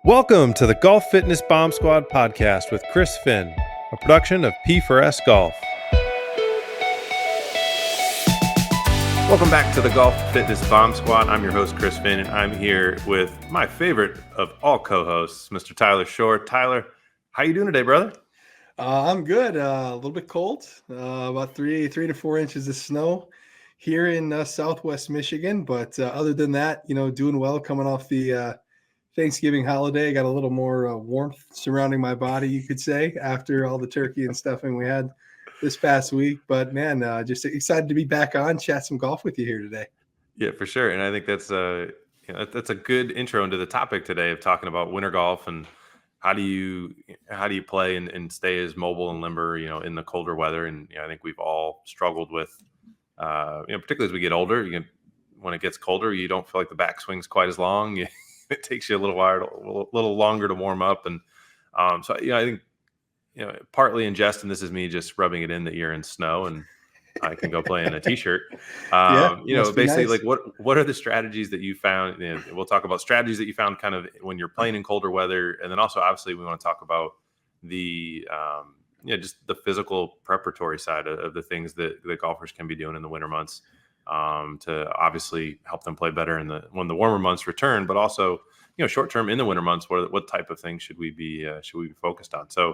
Welcome to the Golf Fitness Bomb Squad podcast with Chris Finn, a production of P4S Golf. Welcome back to the Golf Fitness Bomb Squad. I'm your host, Chris Finn, and I'm here with my favorite of all co-hosts, Mr. Tyler Shore. Tyler, how you doing today, brother? I'm good. A little bit cold. About 3 to 4 inches of snow here in Southwest Michigan. But other than that, doing well. Coming off the Thanksgiving holiday, got a little more warmth surrounding my body, you could say, after all the turkey and stuffing we had this past week. But man, just excited to be back on, chat some golf with you here today. Yeah, for sure. And I think that's a good intro into the topic today of talking about winter golf and how do you play and stay as mobile and limber, in the colder weather. And I think we've all struggled with, particularly as we get older. When it gets colder, you don't feel like the backswing's quite as long. It takes you a little longer to warm up, and so I think partly in jest, and this is me just rubbing it in that you're in snow and I can go play in a t-shirt. Basically, nice. Like what are the strategies that you found? We'll talk about strategies that you found kind of when you're playing in colder weather, and then also obviously we want to talk about the just the physical preparatory side of the things that the golfers can be doing in the winter months. To obviously help them play better when the warmer months return, but also, short term in the winter months, what type of things should we be focused on? So,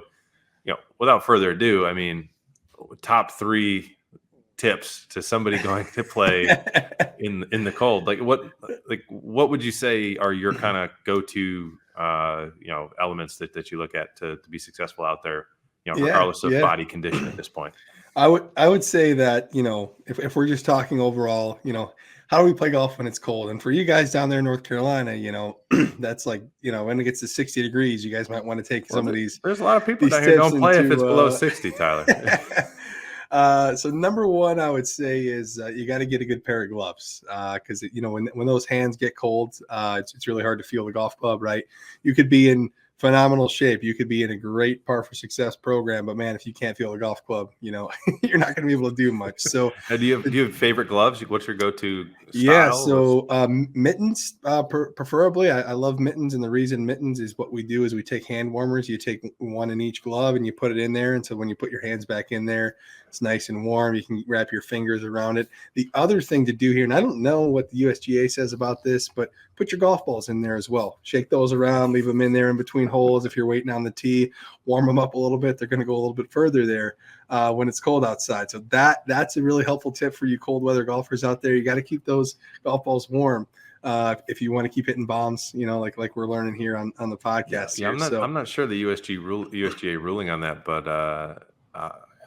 without further ado, I mean, top 3 tips to somebody going to play in the cold. What would you say are your kind of go-to, elements that you look at to be successful out there, regardless of body condition at this point? I would say that, if we're just talking overall, how do we play golf when it's cold? And for you guys down there in North Carolina, that's like, when it gets to 60 degrees, you guys might want to take some of these. There's a lot of people down here don't play if it's below 60, Tyler. So number one, I would say is you got to get a good pair of gloves because, when those hands get cold, it's really hard to feel the golf club, right? You could be in phenomenal shape. You could be in a great par for success program, but man, if you can't feel the golf club, you're not going to be able to do much. So do you have favorite gloves? What's your go-to style? Yeah. So mittens, preferably. I love mittens. And the reason mittens is what we do is we take hand warmers. You take one in each glove and you put it in there. And so when you put your hands back in there, it's nice and warm. You can wrap your fingers around it. The other thing to do here, and I don't know what the USGA says about this, but put your golf balls in there as well. Shake those around, leave them in there in between holes. If you're waiting on the tee, warm them up a little bit. They're going to go a little bit further there when it's cold outside. So that's a really helpful tip for you cold weather golfers out there. You got to keep those golf balls warm if you want to keep hitting bombs, like we're learning here on the podcast. Yeah, I'm not sure the USGA ruling on that, but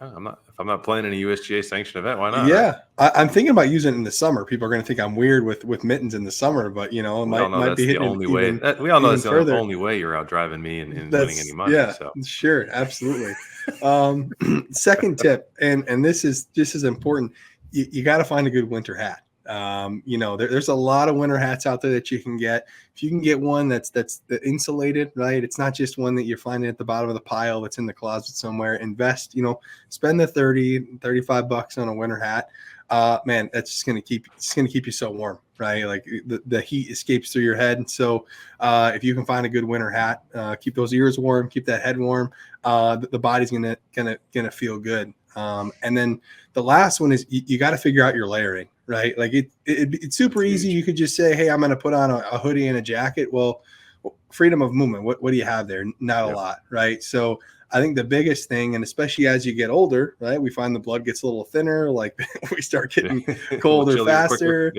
if I'm not playing in a USGA sanctioned event, why not? Yeah, right? I'm thinking about using it in the summer. People are going to think I'm weird with mittens in the summer, but it might be the only way. We all know that's the only way you're out driving me and winning any money. Yeah, so. Sure, absolutely. Second tip, and this is just as important. You got to find a good winter hat. There's a lot of winter hats out there that you can get. If you can get one that's insulated, right? It's not just one that you're finding at the bottom of the pile that's in the closet somewhere. Invest, spend the $35 on a winter hat. Man, that's just going to keep you so warm, right? Like the heat escapes through your head. And so if you can find a good winter hat, keep those ears warm, keep that head warm. The body's gonna feel good. And then the last one is you got to figure out your layering, right? Like it's super easy. You could just say, hey, I'm going to put on a hoodie and a jacket. Well, freedom of movement. What do you have there? Not a lot, right? So I think the biggest thing, and especially as you get older, right, we find the blood gets a little thinner, like we start getting colder faster.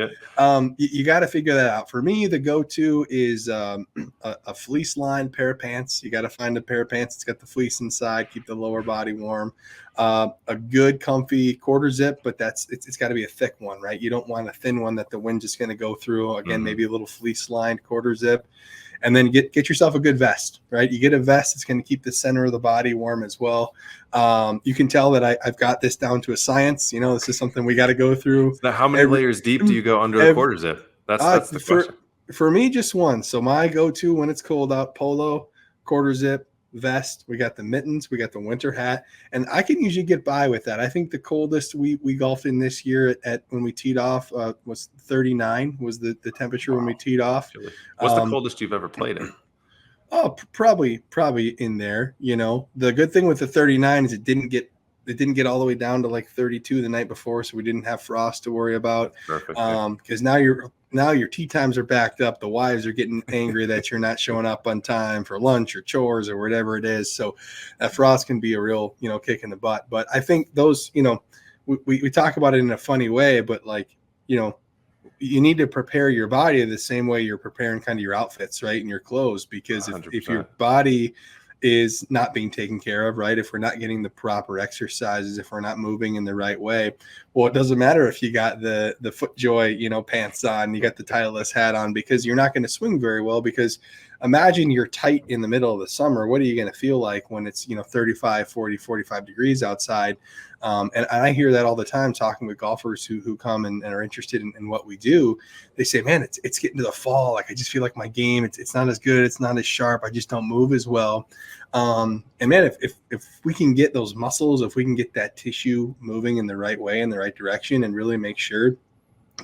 You got to figure that out. For me, the go-to is a fleece lined pair of pants. You got to find a pair of pants that's got the fleece inside, keep the lower body warm. A good comfy quarter zip, but it's got to be a thick one, right? You don't want a thin one that the wind's just going to go through. Again, maybe a little fleece lined quarter zip. And then get yourself a good vest, right? You get a vest, it's going to keep the center of the body warm as well. You can tell that I've got this down to a science. This is something we got to go through. Now, how many layers deep do you go under the quarter zip? That's the question. For me, just one. So my go-to when it's cold out, polo, quarter zip, vest, we got the mittens, we got the winter hat, and I can usually get by with that. I think the coldest we golfed in this year at when we teed off was 39 was the temperature when we teed off. What's the coldest you've ever played in? Oh, probably in there. You know, the good thing with the 39 is it didn't get all the way down to like 32 the night before, so we didn't have frost to worry about. Perfect. Yeah. Because now your tea times are backed up. The wives are getting angry that you're not showing up on time for lunch or chores or whatever it is. So that frost can be a real, kick in the butt. But I think those, we talk about it in a funny way, but like, you know, you need to prepare your body the same way you're preparing kind of your outfits, right? And your clothes, because if your 100%. body is not being taken care of, right? If we're not getting the proper exercises, if we're not moving in the right way, well, it doesn't matter if you got the FootJoy, pants on, you got the Titleist hat on, because you're not going to swing very well. Because imagine you're tight in the middle of the summer. What are you going to feel like when it's 35, 40, 45 degrees outside? And I hear that all the time talking with golfers who come and are interested in what we do. They say, man, it's getting to the fall. Like, I just feel like my game, it's not as good. It's not as sharp. I just don't move as well. And man, if we can get those muscles, if we can get that tissue moving in the right way, in the right direction, and really make sure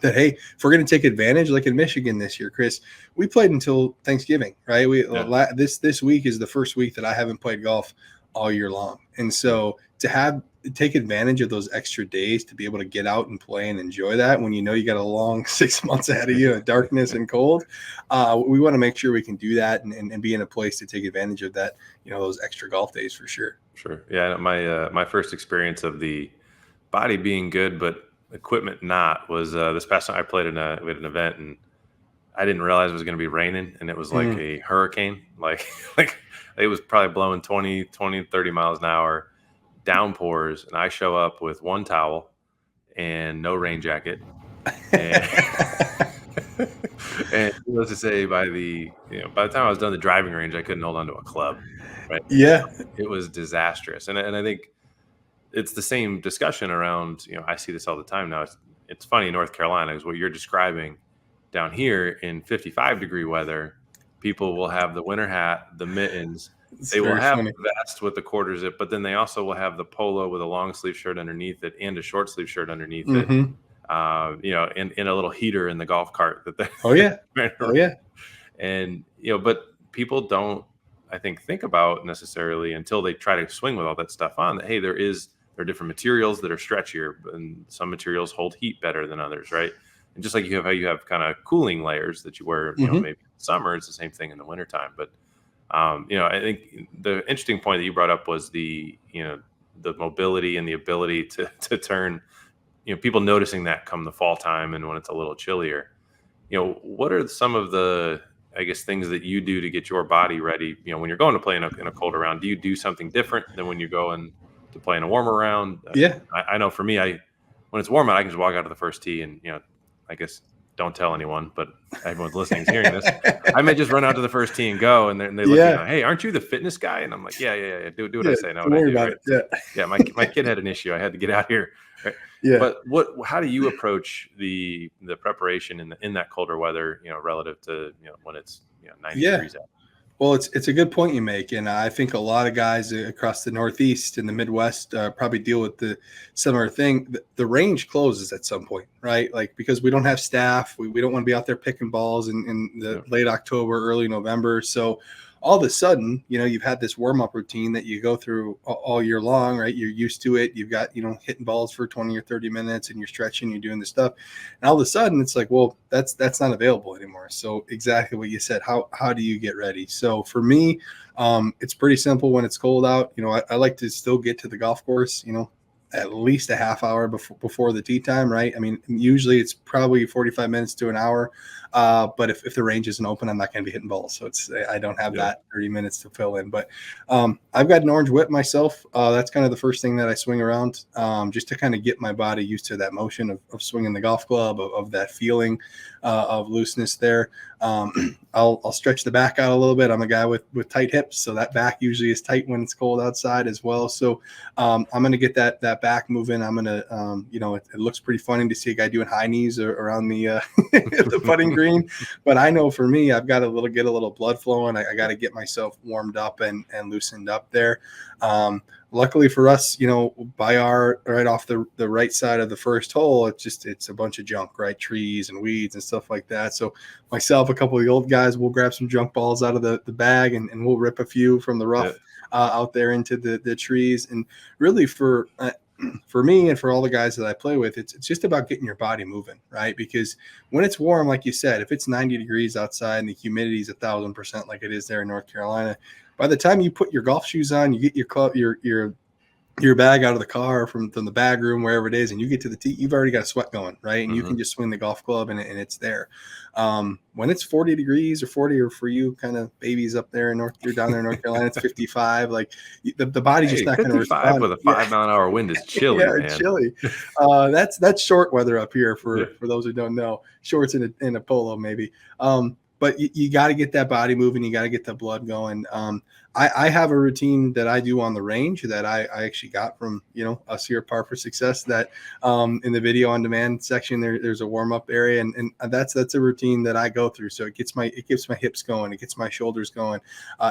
that, hey, if we're going to take advantage, like in Michigan this year, Chris, we played until Thanksgiving, right? Yeah. This week is the first week that I haven't played golf all year long, and so to take advantage of those extra days to be able to get out and play and enjoy that when you got a long 6 months ahead of you, darkness and cold, we want to make sure we can do that and be in a place to take advantage of that, those extra golf days for sure. Sure. Yeah. My first experience of the body being good, but equipment not, was this past time I played we had an event, and I didn't realize it was going to be raining, and it was like Mm. a hurricane. Like, like it was probably blowing 30 miles an hour, downpours. And I show up with one towel and no rain jacket. And, and let's just say by the time I was done the driving range, I couldn't hold on to a club. Right. Yeah. It was disastrous. And I think it's the same discussion around, I see this all the time now. It's funny in North Carolina is what you're describing. Down here in 55-degree weather, people will have the winter hat, the mittens. It's They will very have funny. the vest with the quarter zip, but then they also will have the polo with a long sleeve shirt underneath it and a short sleeve shirt underneath it. Mm-hmm. In a little heater in the golf cart that they. Oh yeah. Oh yeah. And but people don't, I think about necessarily until they try to swing with all that stuff on, that hey, there are different materials that are stretchier, and some materials hold heat better than others, right? And just like how you have kind of cooling layers that you wear, Mm-hmm. maybe in summer, it's the same thing in the wintertime. But I think the interesting point that you brought up was the mobility and the ability to turn, people noticing that come the fall time and when it's a little chillier. What are some of the, I guess, things that you do to get your body ready? When you're going to play in a colder round, do you do something different than when you're going to play in a warmer round? Yeah. I know for me, when it's warm out, I can just walk out of the first tee and, I guess don't tell anyone, but everyone's listening is hearing this. I may just run out to the first tee and go, and they look, Yeah. hey, aren't you the fitness guy? And I'm like, yeah. Do what Yeah, I say. Know don't what I worry do. about Right? it. Yeah. Yeah. My kid had an issue. I had to get out here. Right? Yeah. But how do you approach the preparation in that colder weather, relative to, when it's 90 Yeah. degrees out? Well, it's a good point you make, and I think a lot of guys across the Northeast and the Midwest probably deal with the similar thing. The range closes at some point, right? Like, because we don't have staff, we don't want to be out there picking balls in the late October, early November. So all of a sudden, you've had this warm up routine that you go through all year long, right? You're used to it. You've got, hitting balls for 20 or 30 minutes, and you're stretching, you're doing this stuff. And all of a sudden it's like, well, that's not available anymore. So exactly what you said, how do you get ready? So for me, it's pretty simple when it's cold out. I like to still get to the golf course, at least a half hour before the tee time, right? I mean, usually it's probably 45 minutes to an hour. But if the range isn't open, I'm not going to be hitting balls. So I don't have that 30 minutes to fill in. But I've got an orange whip myself. That's kind of the first thing that I swing around, just to kind of get my body used to that motion of swinging the golf club, of that feeling of looseness there. I'll stretch the back out a little bit. I'm a guy with tight hips, so that back usually is tight when it's cold outside as well. So I'm going to get that back moving. I'm going to, it looks pretty funny to see a guy doing high knees around the the putting green, but I know for me, I've got to get a little blood flowing. I got to get myself warmed up and loosened up there. luckily for us, by our right off the right side of the first hole, it's a bunch of junk, right? Trees and weeds and stuff like that. So myself, a couple of the old guys, we'll grab some junk balls out of the bag, and we'll rip a few from the Yeah. rough out there into the trees. And really for me and for all the guys that I play with, it's just about getting your body moving, right? Because when it's warm, like you said, if it's 90 degrees outside and the humidity is 1,000% like it is there in North Carolina, by the time you put your golf shoes on, you get your club, your bag out of the car from the bag room, wherever it is, and you get to the tee, you've already got a sweat going, right? And you Mm-hmm. can just swing the golf club and it's there. When it's 40 degrees or 40, or for you kind of babies up there you're down there in North Carolina, it's 55. Like the body's just Hey, not going to 55 respond. with a Yeah. 5-mile-an-hour wind is Yeah, chilly, it's man. chilly. That's short weather up here Yeah. for those who don't know. Shorts in a polo maybe. But you got to get that body moving. You got to get the blood going. I have a routine that I do on the range that I actually got from us here at Par for Success. That in the video on demand section there's a warm up area, and that's a routine that I go through. So it gets my hips going, it gets my shoulders going,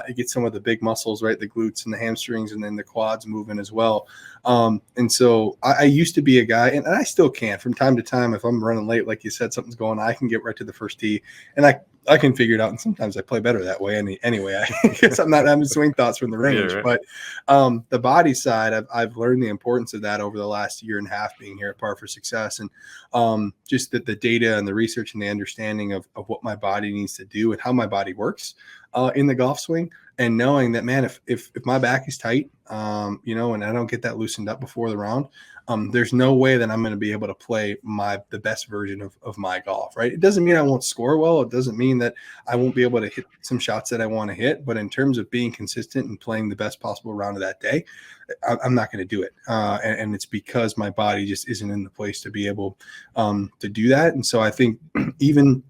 it gets some of the big muscles, right, the glutes and the hamstrings, and then the quads moving as well. And so I used to be a guy, and I still can from time to time. If I'm running late, like you said, something's going on, I can get right to the first tee, and I can figure it out, and sometimes I play better that way. Anyway, I guess I'm not having swing thoughts from the range. Yeah, right. But the body side, I've learned the importance of that over the last year and a half being here at Par for Success, and just the data and the research and the understanding of what my body needs to do and how my body works in the golf swing, and knowing that, man, if my back is tight, and I don't get that loosened up before the round, there's no way that I'm going to be able to play the best version of my golf, right? It doesn't mean I won't score well. It doesn't mean that I won't be able to hit some shots that I want to hit. But in terms of being consistent and playing the best possible round of that day, I'm not going to do it. And it's because my body just isn't in the place to be able to do that. And so I think even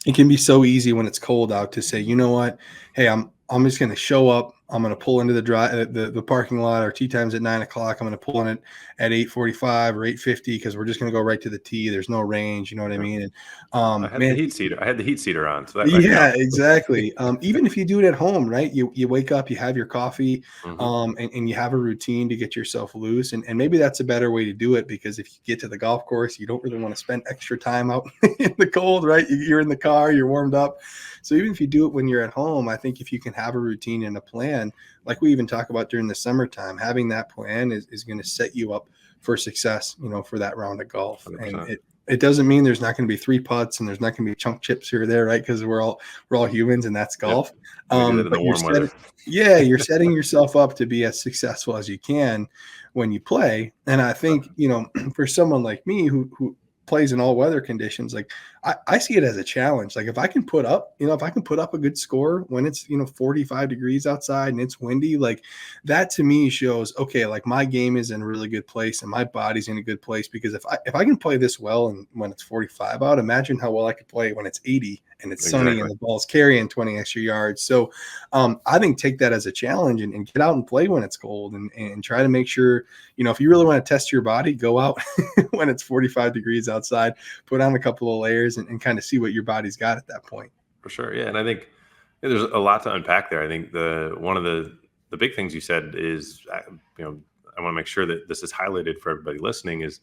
it can be so easy when it's cold out to say, you know what, hey, I'm just going to show up. I'm going to pull into the parking lot. Our tee time's at 9:00. I'm going to pull in it at 8:45 or 8:50 because we're just going to go right to the tee. There's no range. You know what I mean? And I had the heat seater on, so that yeah, counts. exactly. Even if you do it at home, right? You wake up, you have your coffee, Mm-hmm. and you have a routine to get yourself loose. And maybe that's a better way to do it, because if you get to the golf course, you don't really want to spend extra time out in the cold, right? You're in the car, you're warmed up. So even if you do it when you're at home, I think if you can have a routine and a plan, like we even talk about during the summertime, having that plan is going to set you up for success, for that round of golf. 100%. And it doesn't mean there's not going to be 3 putts and there's not going to be chunk chips here or there, right? Because we're all humans, and that's Yep. golf. We do that in But the warm weather. you're setting yourself up to be as successful as you can when you play. And I think, for someone like me who plays in all weather conditions, like I see it as a challenge. Like if I can put up a good score when it's 45 degrees outside and it's windy, like that to me shows, okay, like my game is in a really good place and my body's in a good place. Because if I can play this well and when it's 45 out, imagine how well I could play when it's 80 and it's sunny and the ball's carrying 20 extra yards. So I think take that as a challenge and get out and play when it's cold, and try to make sure, if you really want to test your body, go out when it's 45 degrees outside, put on a couple of layers and kind of see what your body's got at that point. For sure. Yeah. And I think there's a lot to unpack there. I think one of the big things you said is, I want to make sure that this is highlighted for everybody listening, is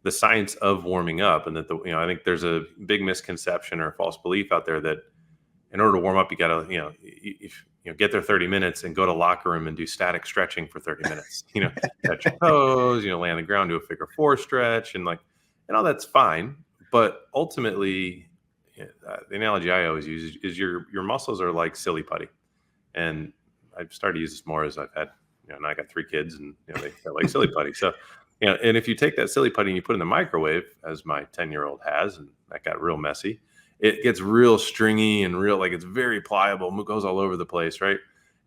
the science of warming up. And that I think there's a big misconception or false belief out there that in order to warm up, you got to, get there 30 minutes and go to locker room and do static stretching for 30 minutes, touch your toes, lay on the ground, do a figure 4 stretch, and all that's fine. But ultimately, the analogy I always use is your muscles are like silly putty. And I've started to use this more as I've had, and I got 3 kids, and they're like silly putty. So, and if you take that silly putty and you put it in the microwave, as my 10-year-old has, and that got real messy, it gets real stringy and real, like it's very pliable, it goes all over the place, right?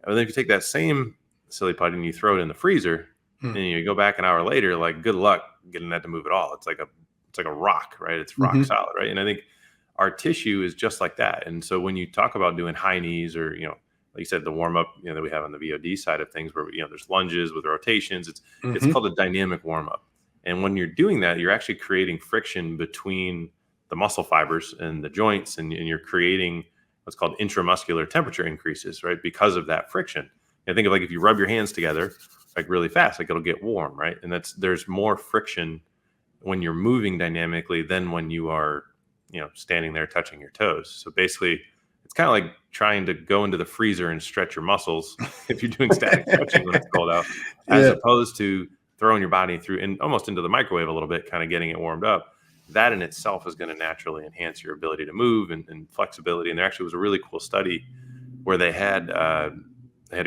And then if you take that same silly putty and you throw it in the freezer, and you go back an hour later, like good luck getting that to move at all. It's like a rock, right? It's rock solid, right? And I think our tissue is just like that. And so when you talk about doing high knees, or like you said, the warm up that we have on the VOD side of things, where there's lunges with rotations, it's called a dynamic warm up. And when you're doing that, you're actually creating friction between the muscle fibers and the joints, and you're creating what's called intramuscular temperature increases, right? Because of that friction. And think of like if you rub your hands together, like really fast, like it'll get warm, right? And there's more friction when you're moving dynamically than when you are, standing there touching your toes. So basically, it's kind of like trying to go into the freezer and stretch your muscles if you're doing static stretching when it's cold out, as Yeah. opposed to throwing your body through and almost into the microwave a little bit, kind of getting it warmed up. That in itself is going to naturally enhance your ability to move and flexibility. And there actually was a really cool study where they had a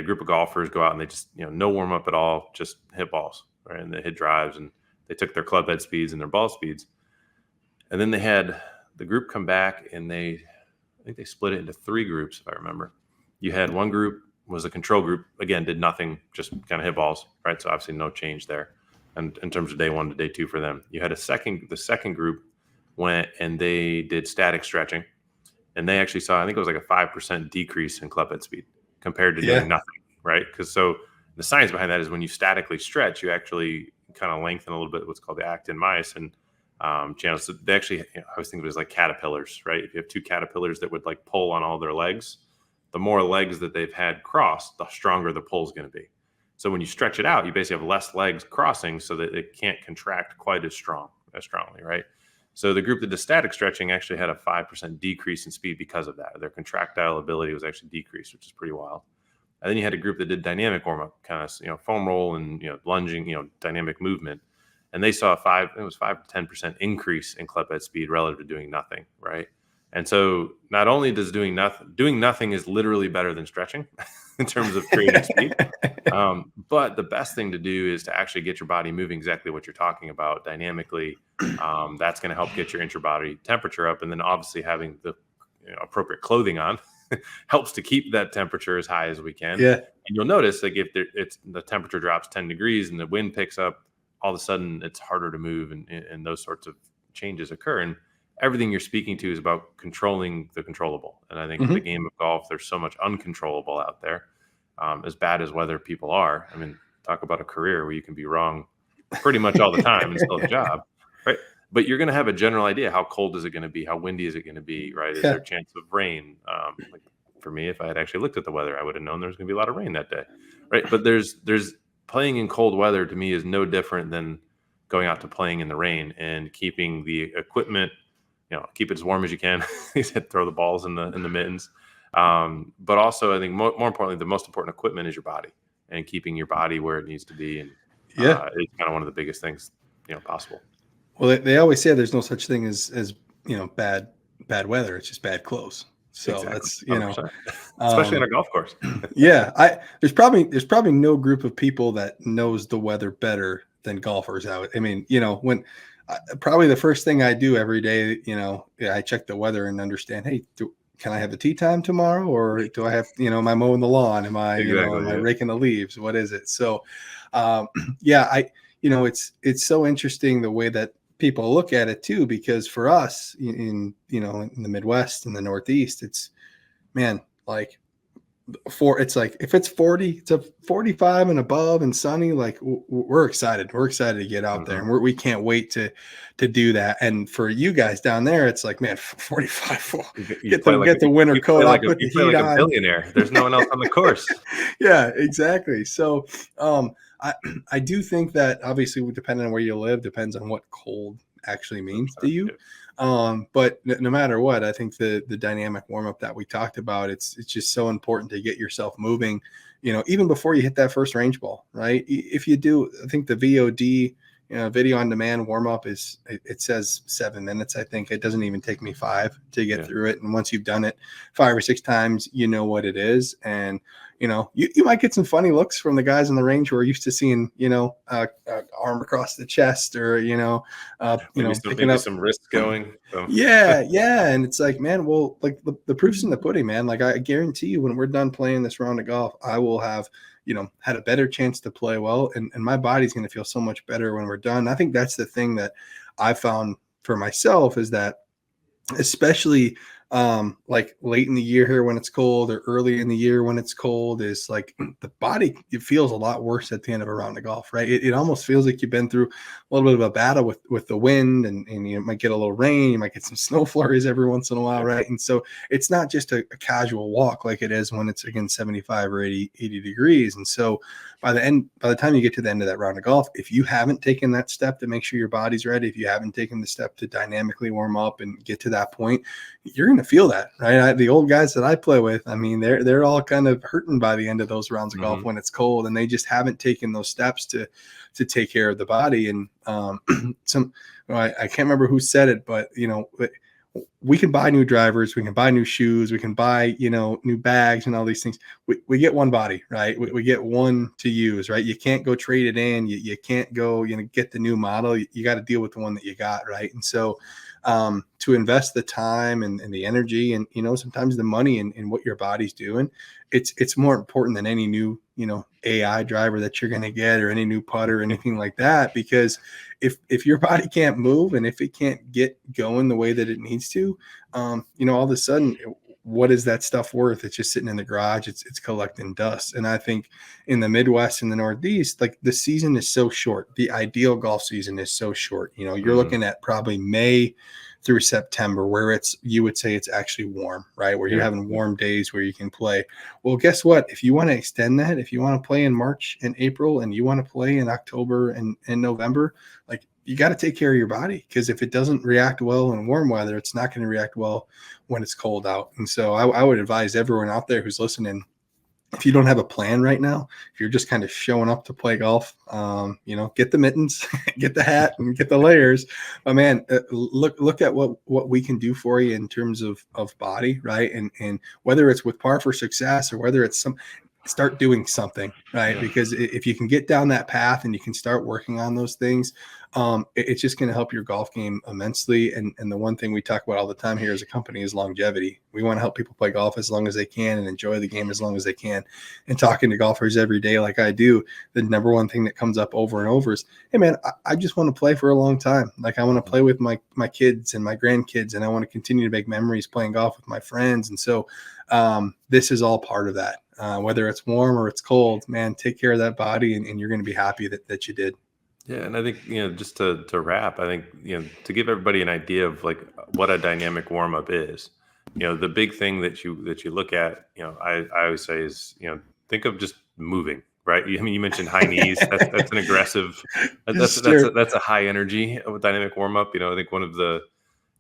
group of golfers go out and they just, no warm up at all, just hit balls, right? And they hit drives and they took their club head speeds and their ball speeds. And then they had the group come back and I think they split it into 3 groups, if I remember. You had one group was a control group, again, did nothing, just kind of hit balls, right? So obviously no change there. And in terms of day 1 to day 2 for them, you had the second group went and they did static stretching. And they actually saw, I think it was like a 5% decrease in club head speed compared to Yeah. doing nothing, right? Because so the science behind that is when you statically stretch, you actually kind of lengthen a little bit what's called the actin myosin channels. So they actually, I always think of it as like caterpillars, right? If you have 2 caterpillars that would like pull on all their legs, the more legs that they've had crossed, the stronger the pull is going to be. So when you stretch it out, you basically have less legs crossing so that it can't contract quite as strongly, right? So the group that did static stretching actually had a 5% decrease in speed because of that. Their contractile ability was actually decreased, which is pretty wild. And then you had a group that did dynamic warm up, kind of foam roll and lunging, dynamic movement, and they saw it was 5 to 10% increase in club head speed relative to doing nothing, right? And so not only does doing nothing is literally better than stretching in terms of creating speed. But the best thing to do is to actually get your body moving exactly what you're talking about dynamically. That's going to help get your intra-body temperature up. And then obviously having the appropriate clothing on helps to keep that temperature as high as we can. Yeah. And you'll notice like if the temperature drops 10 degrees and the wind picks up, all of a sudden it's harder to move and those sorts of changes occur. And everything you're speaking to is about controlling the controllable. And I think Mm-hmm. the game of golf, there's so much uncontrollable out there. As bad as weather people are. I mean, talk about a career where you can be wrong pretty much all the time and still have a job, right? But you're going to have a general idea. How cold is it going to be? How windy is it going to be, right? Is there a chance of rain? Like for me, if I had actually looked at the weather, I would have known there was going to be a lot of rain that day, right? But there's playing in cold weather to me is no different than going out to playing in the rain and keeping the equipment, keep it as warm as you can. You said throw the balls in the mittens. But also, I think more importantly, the most important equipment is your body and keeping your body where it needs to be. And it's kind of one of the biggest things, possible. Well, they always say there's no such thing as bad weather. It's just bad clothes. So Exactly. that's, 100%. Especially on a golf course. Yeah. There's probably no group of people that knows the weather better than golfers out. I mean, when probably the first thing I do every day, I check the weather and understand, hey, can I have a tee time tomorrow, or do I have, am I mowing the lawn? Am I, Exactly, am I raking the leaves? What is it? So, it's so interesting the way that people look at it too, because for us in the Midwest and the Northeast, it's, man, like it's like if it's 40 to 45 and above and sunny, like we're excited to get out there, and we can't wait to do that. And for you guys down there, it's like, man, 45, get the winter coat on, put the heat on. A billionaire. There's no one else on the course. Yeah, exactly. So I do think that obviously depending on where you live, depends on what cold actually means to you. But no matter what, I think the dynamic warm up that we talked about, it's just so important to get yourself moving, even before you hit that first range ball, right? If you do, I think the VOD, video on demand warm up it says 7 minutes. I think it doesn't even take me 5 to get through it. And once you've done it 5 or 6 times, you know what it is. And you might get some funny looks from the guys on the range who are used to seeing, arm across the chest, or, picking up some wrists going. So. Yeah. And it's like, man, well, like the proof's in the pudding, man. Like I guarantee you, when we're done playing this round of golf, I will have, had a better chance to play well. And my body's going to feel so much better when we're done. I think that's the thing that I found for myself, is that especially like late in the year here when it's cold, or early in the year when it's cold, is like the body, it feels a lot worse at the end of a round of golf, right? It almost feels like you've been through a little bit of a battle with the wind, and you might get a little rain, you might get some snow flurries every once in a while, Yeah. right? And so it's not just a casual walk like it is when it's again 75 or 80 degrees. And so by the time you get to the end of that round of golf, if you haven't taken that step to make sure your body's ready, if you haven't taken the step to dynamically warm up and get to that point, you're going to feel that, right? The old guys that I play with, I mean, they're all kind of hurting by the end of those rounds of golf Hmm. when it's cold, and they just haven't taken those steps to take care of the body. And I can't remember who said it, but we can buy new drivers, we can buy new shoes, we can buy new bags and all these things. We get one body, right? We get one to use, right? You can't go trade it in. You can't go get the new model. You got to deal with the one that you got, right? And so to invest the time and the energy, and sometimes the money in what your body's doing, it's more important than any new AI driver that you're going to get, or any new putter or anything like that. Because if your body can't move, and if it can't get going the way that it needs to, all of a sudden, what is that stuff worth? It's just sitting in the garage. It's collecting dust. And I think in the Midwest and the Northeast, like, the season is so short. The ideal golf season is so short. You're Hmm. looking at probably May through September, where you would say it's actually warm, right? Where you're Yeah. having warm days where you can play. Well, guess what? If you want to extend that, if you want to play in March and April, and you want to play in October and November, like, you got to take care of your body, because if it doesn't react well in warm weather, it's not going to react well when it's cold out. And so I would advise everyone out there who's listening, if you don't have a plan right now, if you're just kind of showing up to play golf, get the mittens, get the hat, and get the layers. But man, look at what we can do for you in terms of body, right? And whether it's with Par for Success, or whether it's start doing something, right? Yeah. Because if you can get down that path and you can start working on those things, it's just going to help your golf game immensely. And the one thing we talk about all the time here as a company is longevity. We want to help people play golf as long as they can and enjoy the game as long as they can. And talking to golfers every day, like I do, the number one thing that comes up over and over is, hey man, I just want to play for a long time. Like, I want to play with my kids and my grandkids, and I want to continue to make memories playing golf with my friends. And so this is all part of that. Whether it's warm or it's cold, man, take care of that body, and you're going to be happy that you did. Yeah, and I think just to wrap, I think to give everybody an idea of like what a dynamic warm up is. The big thing that you look at, I always say is think of just moving, right? I mean, you mentioned high knees. That's an aggressive. Sure. That's a high energy of a dynamic warm up. I think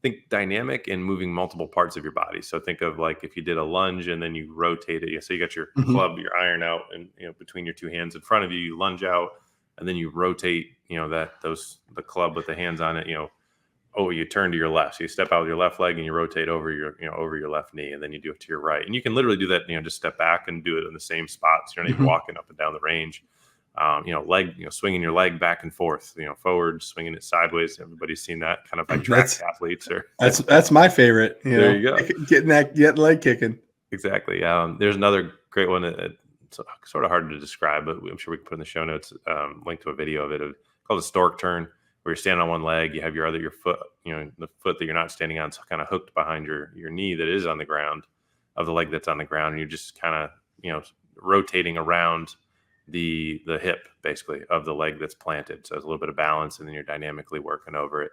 think dynamic and moving multiple parts of your body. So think of like if you did a lunge and then you rotate it. So you got your Mhm. club, your iron out, and between your two hands in front of you, you lunge out, and then you rotate. The club with the hands on it. Oh, you turn to your left. So you step out with your left leg and you rotate over your left knee, and then you do it to your right. And you can literally do that. Just step back and do it in the same spot. So you're not even Mhm. walking up and down the range. Leg, swinging your leg back and forth, forward, swinging it sideways. Everybody's seen that kind of by track That's athletes or that's my favorite. there you go. Getting leg kicking. Exactly. There's another great one. It's sort of hard to describe, but I'm sure we can put in the show notes, link to a video of it, called a stork turn, where you're standing on one leg, you have your foot, the foot that you're not standing on, is kind of hooked behind your knee that is on the ground, of the leg that's on the ground, and you're just kind of rotating around the hip basically of the leg that's planted. So it's a little bit of balance, and then you're dynamically working over it.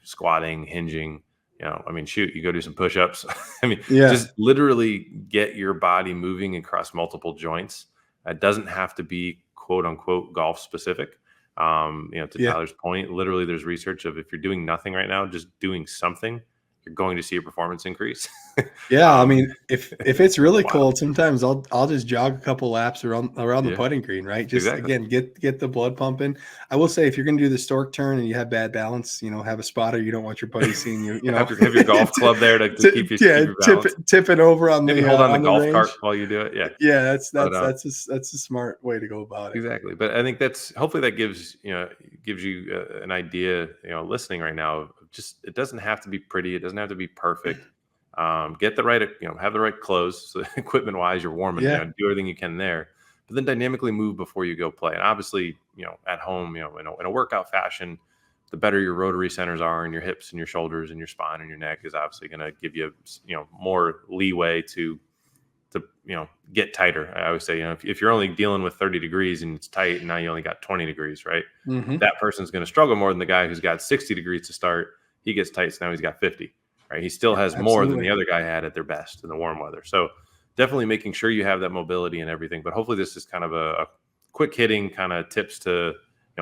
Squatting, hinging. I mean, shoot, you go do some push-ups. I mean, Yeah. just literally get your body moving across multiple joints. It doesn't have to be quote unquote golf specific. To Yeah. Tyler's point, literally there's research of if you're doing nothing right now, just doing something, you're going to see a performance increase. Yeah, I um, mean, if it's really wow. cold, sometimes I'll just jog a couple laps around the Yeah, putting green, right? Just exactly. again, get the blood pumping. I will say, if you're going to do the stork turn and you have bad balance, have a spotter. You don't want your buddy seeing you, Have your golf club there to keep yeah, your balance. tipping over Maybe hold on the on the golf cart range. while you do it. Yeah. Yeah, But that's a smart way to go about it. exactly. But I think that's hopefully that gives you an idea, listening right now. Of just it doesn't have to be pretty. It doesn't have to be perfect. Get the right, have the right clothes. So equipment wise, you're warm, and Yeah. do everything you can there. But then dynamically move before you go play. And obviously, at home, in a workout fashion, the better your rotary centers are, and your hips and your shoulders and your spine and your neck is obviously going to give you, more leeway to get tighter. I always say, if you're only dealing with 30 degrees and it's tight, and now you only got 20 degrees, right? Hmm. That person's going to struggle more than the guy who's got 60 degrees to start. He gets tight, so now he's got 50, right? He still has more than Absolutely. the other guy had at their best in the warm weather. So definitely making sure you have that mobility and everything. But hopefully this is kind of a quick hitting kind of tips to,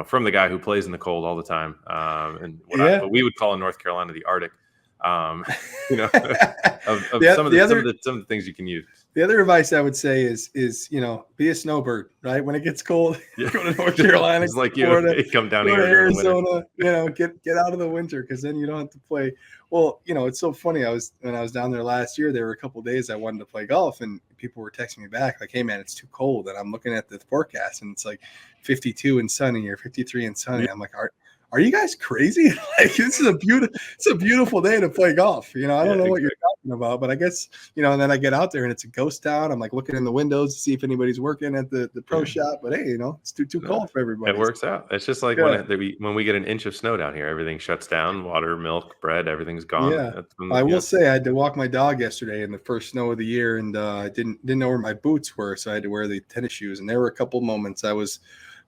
from the guy who plays in the cold all the time. And Yeah. what we would call in North Carolina, the Arctic, you know, of the, some of the other the things you can use. The other advice I would say is be a snowbird, right? When it gets cold, Yeah. go to North Carolina, It's like Florida, you come down go to here during the winter. Arizona. Get out of the winter, because then you don't have to play. Well, it's so funny. When I was down there last year, there were a couple of days I wanted to play golf, and people were texting me back like, "Hey man, it's too cold." And I'm looking at the forecast, and it's like 52 and sunny or 53 and sunny. I'm like, are you guys crazy? Like, this is it's a beautiful day to play golf. I don't know what you're talking about, but I guess, and then I get out there and it's a ghost town. I'm like looking in the windows to see if anybody's working at the pro shop, but hey, it's too cold for everybody. It works out. It's just like when we get an inch of snow down here, everything shuts down. Water, milk, bread, everything's gone. Yeah. I will say I had to walk my dog yesterday in the first snow of the year, and I didn't know where my boots were, so I had to wear the tennis shoes. And there were a couple moments I was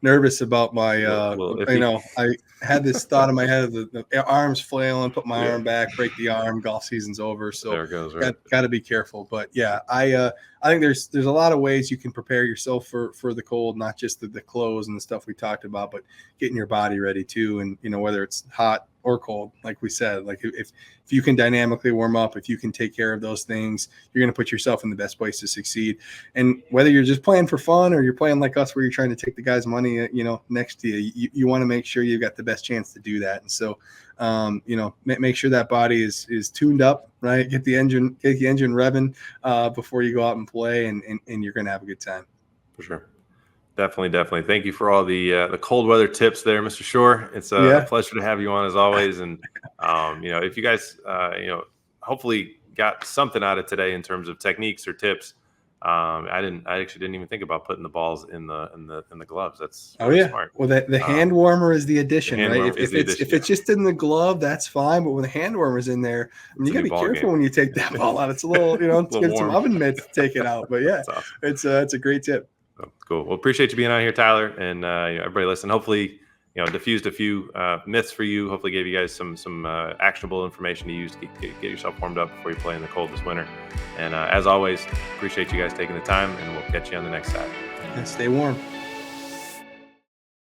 nervous about my I had this thought in my head of the arms flailing, put my arm back, break the arm, golf season's over. So there it goes, right? Got to be careful. But yeah, I think there's a lot of ways you can prepare yourself for the cold, not just the clothes and the stuff we talked about, but getting your body ready too. And whether it's hot or cold, like we said, like if you can dynamically warm up, if you can take care of those things, you're going to put yourself in the best place to succeed. And whether you're just playing for fun or you're playing like us, where you're trying to take the guy's money, next to you want to make sure you've got the best chance to do that. And so, make sure that body is tuned up, right? Get the engine revving before you go out and play, and you're going to have a good time. For sure. Definitely. Thank you for all the cold weather tips there, Mr. Shore. It's a pleasure to have you on as always. And if you guys hopefully got something out of today in terms of techniques or tips. I actually didn't even think about putting the balls in the gloves. That's really smart. Well, the hand warmer is the addition, right? If it's just in the glove, that's fine. But when the hand warmer is in there, you got to be careful when you take that ball out. It's a little, it's get some oven mitts to take it out. But yeah, awesome. It's a great tip. Oh, cool. Well, appreciate you being on here, Tyler, and everybody listen. Hopefully, diffused a few myths for you. Hopefully, gave you guys some actionable information to use to get yourself warmed up before you play in the cold this winter. And as always, appreciate you guys taking the time, and we'll catch you on the next side. And stay warm.